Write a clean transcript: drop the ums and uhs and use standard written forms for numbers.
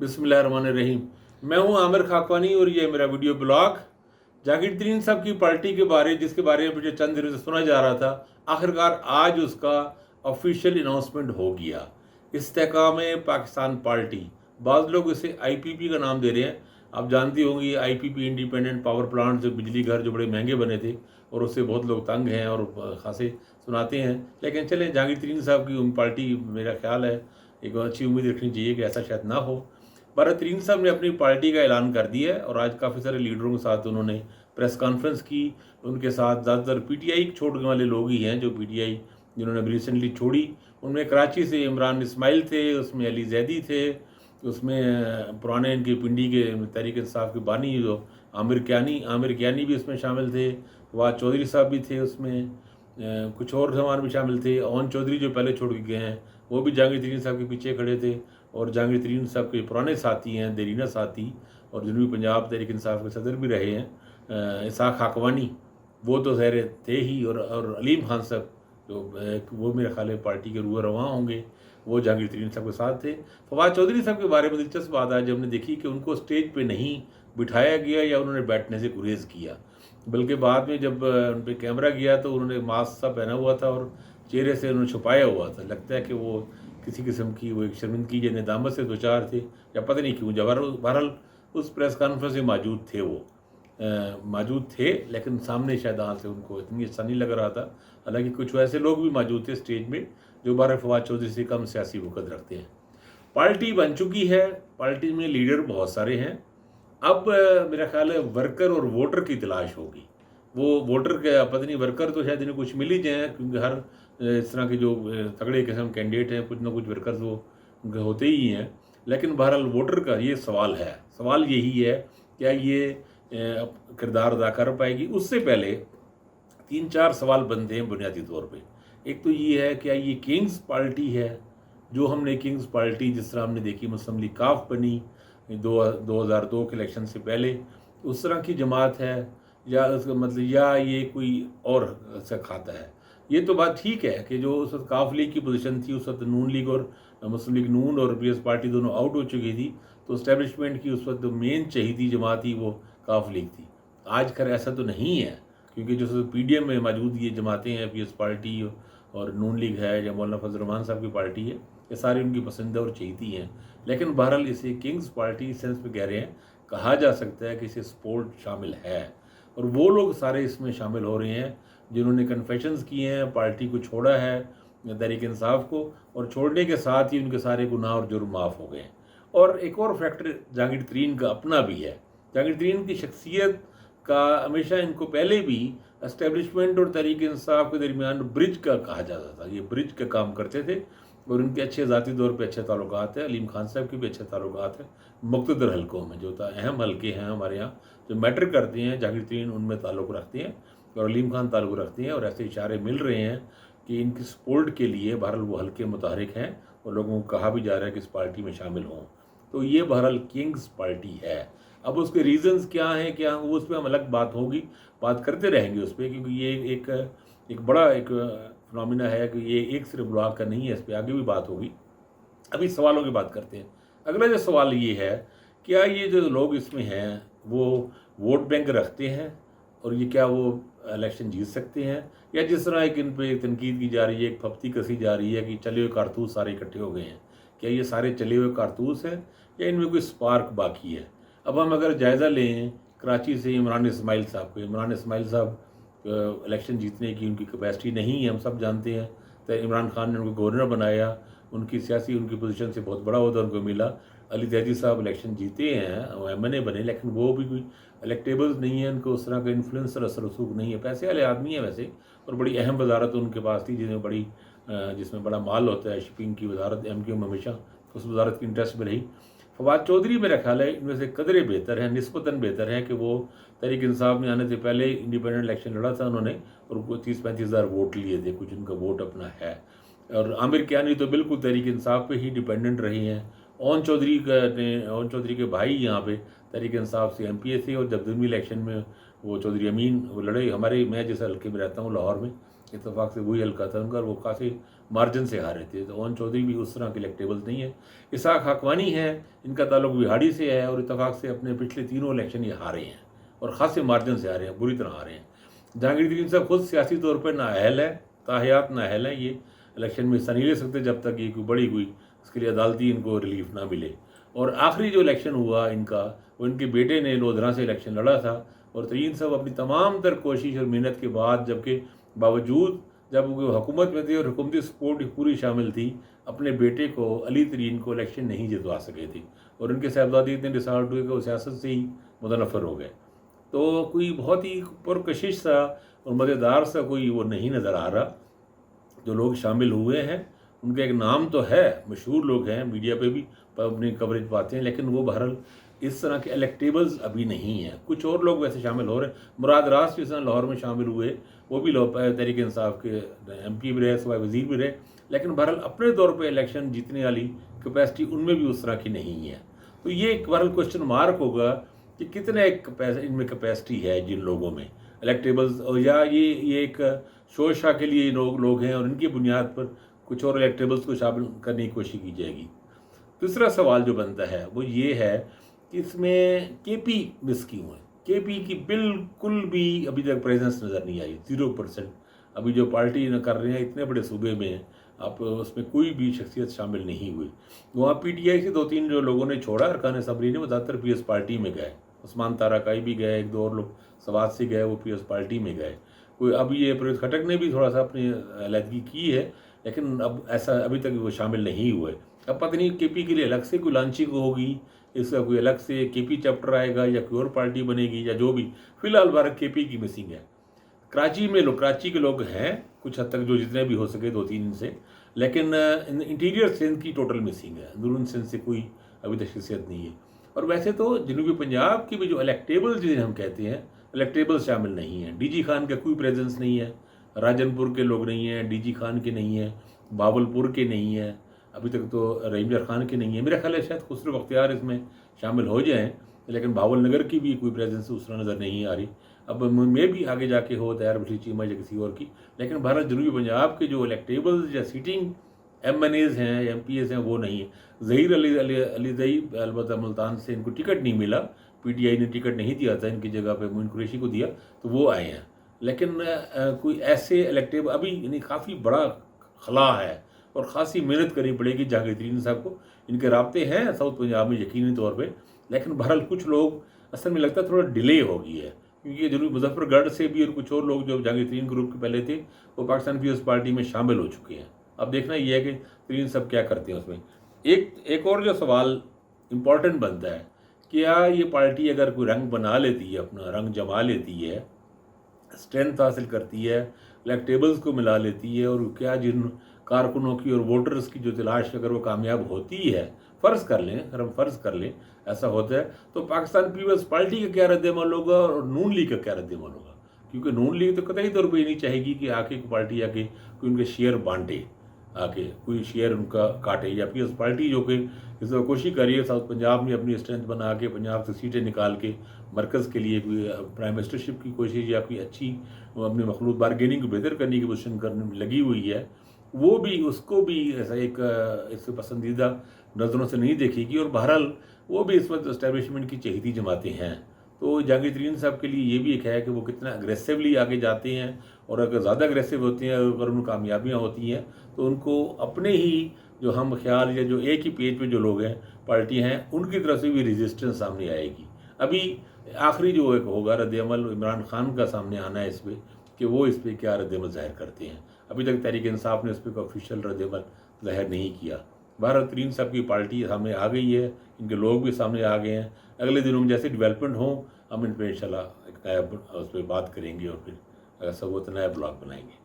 बिस्मिल्लाहिर्रहमानिर्रहीम। मैं हूं आमिर खाकवानी और ये मेरा वीडियो ब्लॉग जहांगीर तरीन साहब की पार्टी के बारे जिसके बारे में मुझे चंद दिनों से सुना जा रहा था, आखिरकार आज उसका ऑफिशियल अनाउंसमेंट हो गया। इस्तेहकाम पाकिस्तान पार्टी, बाज़ लोग इसे IPP का नाम दे रहे हैं। आप जानती होंगी IPP इंडिपेंडेंट पावर प्लांट, जो बिजली घर जो बड़े महंगे बने थे और उससे बहुत लोग तंग हैं और खासे सुनाते हैं। लेकिन चलें, जहांगीर तरीन साहब की पार्टी, मेरा ख्याल है एक अच्छी उम्मीद रखनी चाहिए कि ऐसा शायद ना हो। पर तरीन साहब ने अपनी पार्टी का ऐलान कर दिया है और आज काफ़ी सारे लीडरों के साथ उन्होंने प्रेस कॉन्फ्रेंस की। उनके साथ ज़्यादातर PTI छोड़ने वाले लोग ही हैं, जो PTI जिन्होंने अभी रिसेंटली छोड़ी। उनमें कराची से इमरान इस्माइल थे, उसमें अली जैदी थे, उसमें पुराने इनके पिंडी के तहरीक इंसाफ के बानी जो आमिर कियानी भी उसमें शामिल थे। फवाद चौधरी साहब भी थे उसमें, कुछ और जवान भी शामिल थे। ओन चौधरी जो पहले छोड़ के गए हैं वो भी जहांगीर तरीन साहब के पीछे खड़े थे। और जहांगीर तरीन साहब के पुराने साथी हैं देरीना साथी, और जनूबी पंजाब तहरीक इंसाफ के सदर भी रहे हैं इसाक खाकवानी, वो तो ज़ाहिर थे ही। और अलीम खान साहब जो वो मेरे ख्याल है पार्टी के रूह रवां होंगे, वो जहांगीर तरीन साहब के साथ थे। फवाद चौधरी साहब के बारे में दिलचस्प बात है, जब हमने देखी कि उनको स्टेज पे नहीं बिठाया गया या उन्होंने बैठने से गुरेज किया, बल्कि बाद में जब उन पर कैमरा गया तो उन्होंने मास्क सा पहना हुआ था और चेहरे से उन्होंने छुपाया हुआ था। लगता है कि वो किसी किस्म की वो एक शर्मिंदगी या नदामत से दो चार थे, या पता नहीं क्यों। जब बहरहाल उस प्रेस कॉन्फ्रेंस में मौजूद थे, वो मौजूद थे, लेकिन सामने शायद से उनको इतनी अच्छा नहीं लग रहा था। हालांकि कुछ वैसे लोग भी मौजूद थे स्टेज में जो बारह फवाद चौधरी से कम सियासी वक़्त रखते हैं। पार्टी बन चुकी है, पार्टी में लीडर बहुत सारे हैं। अब मेरा ख्याल है वर्कर और वोटर की तलाश होगी। वो वोटर के पता नहीं, वर्कर तो शायद इन्हें कुछ मिल ही जाए, क्योंकि हर इस तरह के जो तगड़े किस्म कैंडिडेट हैं, कुछ ना कुछ वर्कर्स वो होते ही हैं। लेकिन बहरहाल वोटर का ये सवाल है, सवाल यही है क्या ये किरदार अदा कर पाएगी। उससे पहले 3-4 सवाल बनते हैं बुनियादी तौर पे। एक तो ये है, क्या ये किंग्स पार्टी है, जो हमने किंग्स पार्टी जिस तरह हमने देखी मुस्लिम लीग काफ बनी 2002 के इलेक्शन से पहले, उस तरह की जमात है, या उसका मतलब या ये कोई और सा खाता है। ये तो बात ठीक है कि जो उस वक्त काफ लीग की पोजीशन थी, उस वक्त नून लीग और मुस्लिम लीग नून और PS पार्टी दोनों आउट हो चुकी थी, तो इस्टेब्लिशमेंट की उस वक्त जो मेन शहीदी जमात थी वो काफ लीग थी। आज खैर ऐसा तो नहीं है, क्योंकि जो PDM में मौजूद ये जमातें हैं, PS पार्टी और नून लीग है, या मौलाना फजल रहमान साहब की पार्टी है, ये सारी उनकी पसंदीदा और चहीती हैं। लेकिन बहरहाल इसे किंग्स पार्टी सेंस में कह रहे हैं, कहा जा सकता है कि इसे सपोर्ट शामिल है। और वो लोग सारे इसमें शामिल हो रहे हैं जिन्होंने कन्फेशंस किए हैं, पार्टी को छोड़ा है, तहरीक इंसाफ को, और छोड़ने के साथ ही उनके सारे गुनाह और जुर्म माफ़ हो गए हैं। और एक और फैक्टर जहांगीर तरीन का अपना भी है। जहांगीर तरीन की शख्सियत का हमेशा इनको पहले भी एस्टेब्लिशमेंट और तहरीक इंसाफ के दरमियान ब्रिज का कहा जाता था। ये ब्रिज का काम करते थे और उनके अच्छे ज़ाती तौर पे अच्छे ताल्लुकात हैं। अलीम खान साहब के भी अच्छे ताल्लुकात हैं। मुक़्तदर हलकों में जो अहम हलके हैं हमारे यहाँ जो मैटर करते हैं, जहांगीर तरीन उनमें ताल्लुक़ रखते हैं और अलीम खान ताल्लुक़ रखते हैं। और ऐसे इशारे मिल रहे हैं कि इनकी सपोर्ट के लिए बहरहाल वो हल्के मुतहरिक हैं और लोगों को कहा भी जा रहा है कि इस पार्टी में शामिल हों। तो ये बहरहाल किंग्स पार्टी है। अब उसके रीज़न्स क्या हैं, क्या वो उस पर हम अलग बात होगी, बात करते रहेंगे उस पर, क्योंकि ये एक बड़ा एक फिनोमिना है कि ये एक सिर्फ ब्लॉग का नहीं है, इस पर आगे भी बात होगी। अभी सवालों की बात करते हैं। अगला जो सवाल ये है, क्या ये जो लोग इसमें हैं वो वोट बैंक रखते हैं और ये क्या वो इलेक्शन जीत सकते हैं, या जिस तरह एक इन पर तनकीद की जा रही है, एक फप्ती कसी जा रही है कि चले हुए कारतूस सारे इकट्ठे हो गए हैं, क्या ये सारे चले हुए कारतूस हैं या इनमें कोई स्पार्क बाकी है। अब हम अगर जायज़ा लें कराची से इमरान इस्माइल साहब को, इमरान इस्माइल साहब इलेक्शन जीतने की उनकी कैपेसिटी नहीं है, हम सब जानते हैं। तो इमरान खान ने उनको गवर्नर बनाया, उनकी सियासी उनकी पोजीशन से बहुत बड़ा अहदा उनको मिला। अली जैदी साहब इलेक्शन जीते हैं, MNA बने, लेकिन वो भी कोई इलेक्टेबल्स नहीं है, उनको उस तरह का इन्फ्लुएंसर असर रसूख नहीं है। पैसे वाले आदमी हैं वैसे, और बड़ी अहम वजारत उनके पास थी जिसमें बड़ा माल होता है। शिपिंग की वजारत MQ में हमेशा उस वजारत की इंटरेस्ट में रही। फवाद चौधरी मेरा ख्याल है इनमें से कदरे बेहतर है, निस्बतन बेहतर है कि वो तहरीक इंसाफ में आने से पहले इंडिपेंडेंट इलेक्शन लड़ा था उन्होंने, और 30-35 हज़ार वोट लिए थे, कुछ उनका वोट अपना है। और आमिर कियानी तो बिल्कुल तहरीक इंसाफ पे ही डिपेंडेंट रही हैं। ओन चौधरी के भाई यहाँ पे तहरीक इंसाफ से MPA थे, और जब दिल्ली इलेक्शन में वो चौधरी अमीन वो लड़े, मैं जिस हल्के में रहता हूँ लाहौर में, इत्तेफाक से वही हल्का था उनका, वो काफ़ी मार्जिन से हारे थे। तो ओवन चौधरी भी उस तरह के इलेक्टेबल्स नहीं है। इसहाक हाकवानी है, इनका ताल्लुक बिहाड़ी से है और इत्तफाक से अपने पिछले तीनों इलेक्शन ये हारे हैं और ख़ासे मार्जिन से हारे हैं, बुरी तरह हारे हैं। जहांगीर तरीन साहब खुद सियासी तौर पर नाअहल है, ताहयात नाअहल है, ये इलेक्शन में हिस्सा नहीं ले सकते जब तक ये कोई बड़ी हुई इसके लिए अदालती इनको रिलीफ ना मिले। और आखिरी जो इलेक्शन हुआ इनका, वो इनके बेटे ने लोधरा से इलेक्शन लड़ा था और तरीन साहब अपनी तमाम तर कोशिश और मेहनत के बाद, जबकि बावजूद जब वो हुकूमत में थे और हुकूमती सपोर्ट पूरी शामिल थी, अपने बेटे को अली तरीन को इलेक्शन नहीं जितवा सके थे और उनके साहबजादे इतने डिसार्ट हुए कि वो सियासत से ही मुतनफ़र हो गए। तो कोई बहुत ही पुरकशिश सा और मज़ेदार सा कोई वो नहीं नज़र आ रहा। जो लोग शामिल हुए हैं उनका एक नाम तो है, मशहूर लोग हैं, मीडिया पे भी अपनी कवरेज पाते हैं, लेकिन वो बहरहाल इस तरह के इलेक्टेबल्स अभी नहीं हैं। कुछ और लोग वैसे शामिल हो रहे हैं, मुराद रास जिस तरह लाहौर में शामिल हुए, वो भी तहरीक इंसाफ के MP भी रहे, सूबाई वज़ीर भी रहे, लेकिन बहरहाल अपने तौर पर इलेक्शन जीतने वाली कैपेसिटी उनमें भी उस तरह की नहीं है। तो ये एक बहरहाल क्वेश्चन मार्क होगा कि कितने इनमें कैपेसिटी है जिन लोगों में इलेक्टेबल्स, और या ये एक शोशा के लिए लोग हैं और इनकी बुनियाद पर कुछ और इलेक्टेबल्स को शामिल करने की कोशिश की जाएगी। दूसरा सवाल जो बनता है वो ये है कि इसमें KP मिस क्यों है। KP की बिल्कुल भी अभी तक प्रेजेंस नज़र नहीं आई, 0%। अभी जो पार्टी न कर रहे हैं इतने बड़े सूबे में, आप उसमें कोई भी शख्सियत शामिल नहीं हुई। वहाँ PTI से 2-3 जो लोगों ने छोड़ा अरकान असम्बली ने, वो ज़्यादातर PS पार्टी में गए। उस्मान ताराकाई भी गए, 1-2 और लोग सवात से गए, वो PS पार्टी में गए। कोई अब ये परवेज़ खटक ने भी थोड़ा सा अपनी अलहदगी की है, लेकिन अब ऐसा अभी तक वो शामिल नहीं हुए। अब पता नहीं KP के लिए अलग से कोई लॉन्चिंग होगी, इसका कोई अलग से KP चैप्टर आएगा या कोई और पार्टी बनेगी या जो भी। फिलहाल भारत KP की मिसिंग है। कराची के लोग हैं कुछ हद तक, जो जितने भी हो सके 2-3 से, लेकिन इंटीरियर सिंध की टोटल मिसिंग है। अंदरून सिंध से कोई अभी तक शख्सियत नहीं है। और वैसे तो जनूबी पंजाब की भी जो इलेक्टेबल्स जिन्हें हम कहते हैं, इलेक्टेबल्स शामिल नहीं हैं। DG खान का कोई प्रेजेंस नहीं है, राजनपुर के लोग नहीं हैं, DG खान के नहीं हैं, बावलपुर के नहीं हैं, अभी तक तो रहीमजर खान के नहीं है। मेरा ख्याल है शायद खुसरो बख्तियार इसमें शामिल हो जाएं, लेकिन भावल नगर की भी कोई प्रेजेंस उस तरह नज़र नहीं आ रही। अब में भी आगे जाके हो तैयार बशी चीमा या किसी और की, लेकिन भारत जनूबी पंजाब के जो इलेक्टेबल्स या सीटिंग MNAs हैं, MPs हैं, वो नहीं है। ज़हीर अली ज़ई अलबत्ता मुल्तान से इनको टिकट नहीं मिला, PTI ने टिकट नहीं दिया था, इनकी जगह पे मोइन कुरैशी को दिया, तो वो आए हैं। लेकिन कोई ऐसे इलेक्टेबल अभी यानी काफ़ी बड़ा खला है और ख़ासी मेहनत करनी पड़ेगी जहांगीर तरीन साहब को। इनके राब्ते हैं साउथ पंजाब में यकीनी तौर पे, लेकिन बहरहाल कुछ लोग असल में लगता है थोड़ा डिले हो गई है, क्योंकि जनूबी मुजफ्फरगढ़ से भी और कुछ और लोग जो जहांगीर तरीन ग्रुप के पहले थे वो पाकिस्तान पीपल्स पार्टी में शामिल हो चुके हैं। अब देखना ये है कि तरीन साहब क्या करते हैं उसमें। एक और जो सवाल इम्पॉर्टेंट बनता है, क्या ये पार्टी अगर कोई रंग बना लेती है, अपना रंग जमा लेती है, स्ट्रेंथ हासिल करती है, इलेक्टेबल्स को मिला लेती है, और क्या जिन कारकुनों की और वोटर्स की जो तलाश अगर वो कामयाब होती है, फ़र्ज़ कर लें, अगर हम फ़र्ज़ कर लें ऐसा होता है, तो पाकिस्तान पीपल्स पार्टी का क्या रद्द-ए-अमल होगा और नून लीग का क्या रद्द-ए-अमल होगा। क्योंकि नून लीग तो कतई तौर पर ये नहीं चाहेगी कि आके कोई पार्टी आके कोई उनके शेयर बांटे, आके कोई शेयर उनका काटे, या पीपल्स पार्टी जो कि इस कोशिश कर रही है साउथ पंजाब में अपनी स्ट्रेंथ बना के पंजाब से सीटें निकाल के मरकज़ के लिए कोई प्राइम मिनिस्टरशिप की कोशिश या कोई अच्छी अपनी मखलूत बारगेनिंग को बेहतर करने की पोजिशन करने में लगी हुई है, वो भी उसको भी ऐसा एक इससे पसंदीदा नज़रों से नहीं देखेगी। और बहरहाल वो भी इस वक्त इस्टेब्लिशमेंट की चहेती जमाते हैं। तो जहांगीर तरीन साहब के लिए ये भी एक है कि वो कितना अग्रेसिवली आगे जाते हैं, और अगर ज़्यादा अग्रेसिव होते हैं, अगर उनको कामयाबियाँ होती हैं, तो उनको अपने ही जो हम ख्याल या जो एक ही पेज पे जो लोग हैं, पार्टी हैं, उनकी तरफ से भी रेजिस्टेंस सामने आएगी। अभी आखिरी जो एक होगा रद्द-ए-अमल, इमरान खान का सामने आना है इस पर कि वो इस पर क्या रद्द-ए-अमल ज़ाहिर करते हैं। अभी तक तहरीक इंसाफ ने इस पर ऑफिशियल रद्द-ए-अमल ज़ाहिर नहीं किया। भारत तरीन साहब की पार्टी सामने आ गई है, इनके लोग भी सामने आ गए हैं। अगले दिनों में जैसे डेवलपमेंट हों, हम इन पर इंशाल्लाह एक नया उस पर बात करेंगे और फिर अगर सब हो तो नया ब्लॉग बनाएंगे।